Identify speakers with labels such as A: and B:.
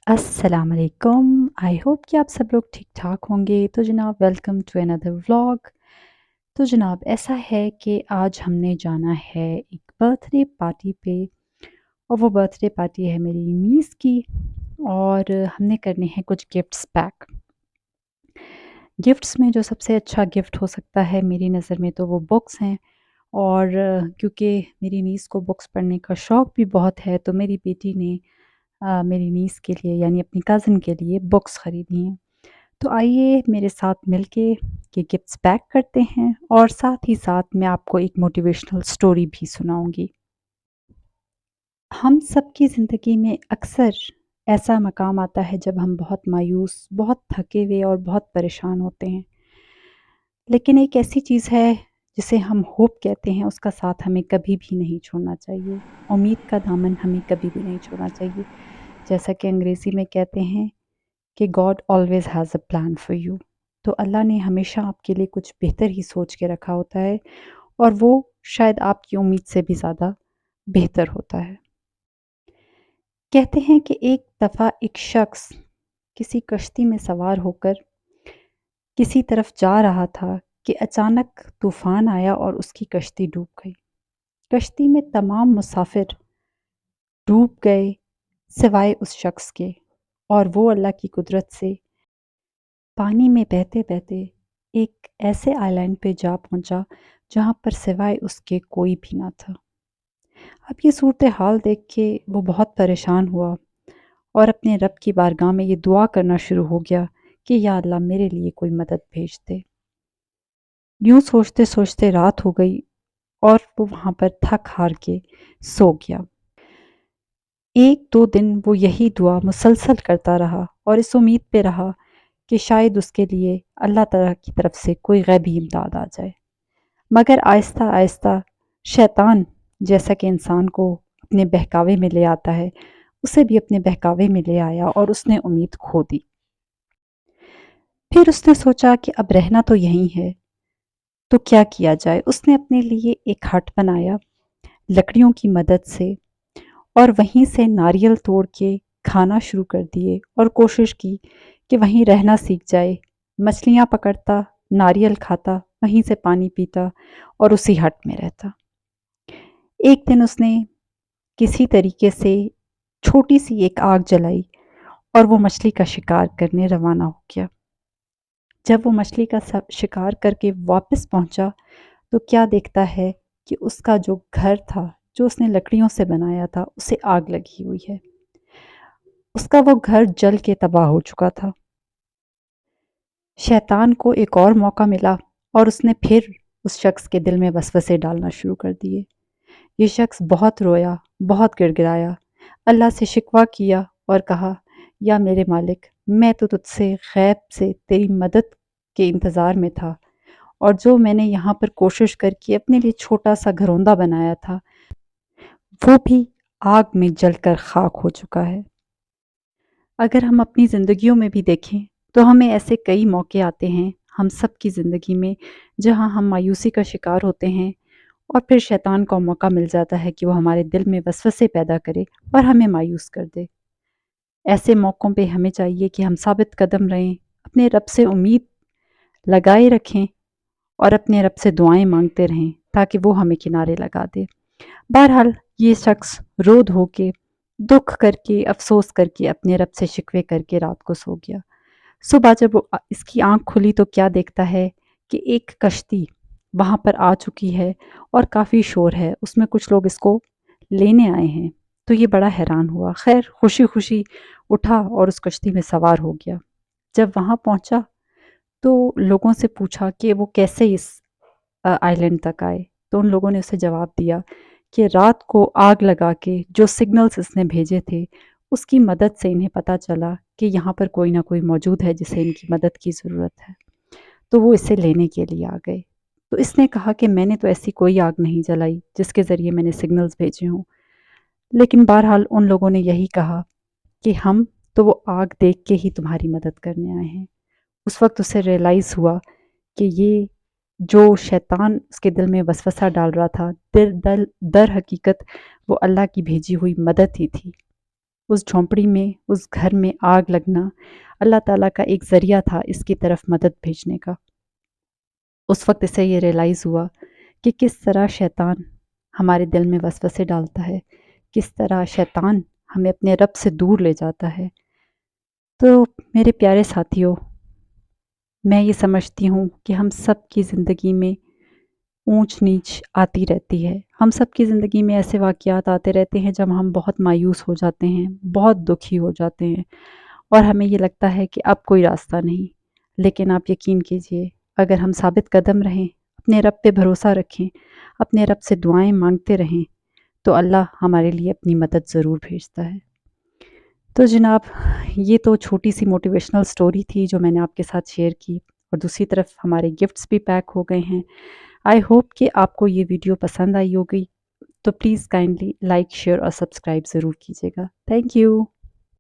A: अस्सलाम वालेकुम। I hope कि आप सब लोग ठीक ठाक होंगे। तो जनाब वेलकम टू अनदर व्लॉग। तो जनाब ऐसा है कि आज हमने जाना है एक बर्थडे पार्टी पे, और वो बर्थडे पार्टी है मेरी नीस की। और हमने करने हैं कुछ गिफ्ट्स पैक। गिफ्ट्स में जो सबसे अच्छा गिफ्ट हो सकता है मेरी नज़र में तो वो बुक्स हैं। और क्योंकि मेरी नीस को बुक्स पढ़ने का शौक़ भी बहुत है, तो मेरी बेटी ने मेरी नीस के लिए यानी अपनी कज़न के लिए बुक्स ख़रीदी हैं। तो आइए मेरे साथ मिलके ये गिफ्ट्स पैक करते हैं, और साथ ही साथ मैं आपको एक मोटिवेशनल स्टोरी भी सुनाऊंगी। हम सब की ज़िंदगी में अक्सर ऐसा मकाम आता है जब हम बहुत मायूस, बहुत थके हुए और बहुत परेशान होते हैं। लेकिन एक ऐसी चीज़ है जिसे हम होप कहते हैं, उसका साथ हमें कभी भी नहीं छोड़ना चाहिए। उम्मीद का दामन हमें कभी भी नहीं छोड़ना चाहिए। जैसा कि अंग्रेज़ी में कहते हैं कि God always has a plan for you. तो अल्लाह ने हमेशा आपके लिए कुछ बेहतर ही सोच के रखा होता है, और वो शायद आपकी उम्मीद से भी ज़्यादा बेहतर होता है। कहते हैं कि एक दफ़ा एक शख्स किसी कश्ती में सवार होकर किसी तरफ जा रहा था कि अचानक तूफ़ान आया और उसकी कश्ती डूब गई। कश्ती में तमाम मुसाफिर डूब गए सिवाय उस शख्स के, और वो अल्लाह की कुदरत से पानी में बहते-बहते एक ऐसे आइलैंड पे जा पहुँचा जहाँ पर सिवाय उसके कोई भी ना था। अब ये सूरत-ए-हाल देख के वो बहुत परेशान हुआ और अपने रब की बारगाह में ये दुआ करना शुरू हो गया कि या अल्लाह मेरे लिए कोई मदद भेज दे। यूँ सोचते-सोचते रात हो गई और वो वहाँ पर थक-हार के सो गया। 1-2 दिन वो यही दुआ मुसलसल करता रहा और इस उम्मीद पे रहा कि शायद उसके लिए अल्लाह ताला की तरफ से कोई गैबी इमदाद आ जाए। मगर आहिस्ता-आहिस्ता शैतान, जैसा कि इंसान को अपने बहकावे में ले आता है, उसे भी अपने बहकावे में ले आया और उसने उम्मीद खो दी। फिर उसने सोचा कि अब रहना तो यहीं है, तो क्या किया जाए? उसने अपने लिए एक हट बनाया लकड़ियों की मदद से, और वहीं से नारियल तोड़ के खाना शुरू कर दिए और कोशिश की कि वहीं रहना सीख जाए। मछलियाँ पकड़ता, नारियल खाता, वहीं से पानी पीता और उसी हट में रहता। एक दिन उसने किसी तरीके से छोटी-सी एक आग जलाई और वो मछली का शिकार करने रवाना हो गया। जब वो मछली का शिकार करके वापस पहुँचा, तो क्या देखता है कि उसका जो घर था, जो उसने लकड़ियों से बनाया था, उसे आग लगी हुई है। उसका वो घर जल के तबाह हो चुका था। शैतान को एक और मौका मिला और उसने फिर उस शख्स के दिल में वसवसे डालना शुरू कर दिए। ये शख्स बहुत रोया, बहुत गिड़गिड़ाया, अल्लाह से शिकवा किया और कहा, या मेरे मालिक, मैं तो तुझसे गैब से तेरी मदद के इंतज़ार में था, और जो मैंने यहाँ पर कोशिश करके अपने लिए छोटा-सा घरौंदा बनाया था, वो भी आग में जलकर खाक हो चुका है। अगर हम अपनी ज़िंदगियों में भी देखें, तो हमें ऐसे कई मौके आते हैं हम सब की ज़िंदगी में, जहाँ हम मायूसी का शिकार होते हैं, और फिर शैतान को मौका मिल जाता है कि वो हमारे दिल में वसवसे पैदा करे और हमें मायूस कर दे। ऐसे मौक़ों पे हमें चाहिए कि हम साबित कदम रहें, अपने रब से उम्मीद लगाए रखें और अपने रब से दुआएँ माँगते रहें, ताकि वो हमें किनारे लगा दे। बहरहाल ये शख्स रो धो के, दुःख करके, अफ़सोस करके, अपने रब से शिकवे करके रात को सो गया। सुबह जब वो इसकी आँख खुली तो क्या देखता है कि एक कश्ती वहाँ पर आ चुकी है और काफ़ी शोर है, उसमें कुछ लोग इसको लेने आए हैं। तो ये बड़ा हैरान हुआ, ख़ैर खुशी-खुशी उठा और उस कश्ती में सवार हो गया। जब वहाँ पहुँचा तो लोगों से पूछा कि वो कैसे इस आइलैंड तक आए, तो उन लोगों ने उसे जवाब दिया कि रात को आग लगा के जो सिग्नल्स इसने भेजे थे, उसकी मदद से इन्हें पता चला कि यहाँ पर कोई ना कोई मौजूद है जिसे इनकी मदद की ज़रूरत है। तो वो इसे लेने के लिए आ गए। तो इसने कहा कि मैंने तो ऐसी कोई आग नहीं जलाई जिसके ज़रिए मैंने सिग्नल्स भेजे हों। लेकिन बहरहाल उन लोगों ने यही कहा कि हम तो वो आग देख के ही तुम्हारी मदद करने आए हैं। उस वक़्त उसे रियलाइज़ हुआ कि ये जो शैतान उसके दिल में वसवसा डाल रहा था, दर हकीकत वो अल्लाह की भेजी हुई मदद ही थी। उस झोंपड़ी में, उस घर में आग लगना अल्लाह ताला का एक ज़रिया था इसकी तरफ मदद भेजने का। उस वक़्त इसे ये रियलाइज़ हुआ कि किस तरह शैतान हमारे दिल में वसवसे डालता है, किस तरह शैतान हमें अपने रब से दूर ले जाता है। तो मेरे प्यारे साथियों, मैं ये समझती हूँ कि हम सब की ज़िंदगी में ऊंच-नीच आती रहती है। हम सब की ज़िंदगी में ऐसे वाक़यात आते रहते हैं जब हम बहुत मायूस हो जाते हैं, बहुत दुखी हो जाते हैं और हमें ये लगता है कि अब कोई रास्ता नहीं। लेकिन आप यकीन कीजिए, अगर हम साबित कदम रहें, अपने रब पे भरोसा रखें, अपने रब से दुआएँ माँगते रहें, तो अल्लाह हमारे लिए अपनी मदद ज़रूर भेजता है। तो जनाब, ये तो छोटी-सी मोटिवेशनल स्टोरी थी जो मैंने आपके साथ शेयर की और दूसरी तरफ हमारे गिफ्ट्स भी पैक हो गए हैं। आई होप कि आपको ये वीडियो पसंद आई होगी, तो प्लीज़ काइंडली लाइक, शेयर और सब्सक्राइब ज़रूर कीजिएगा। Thank you.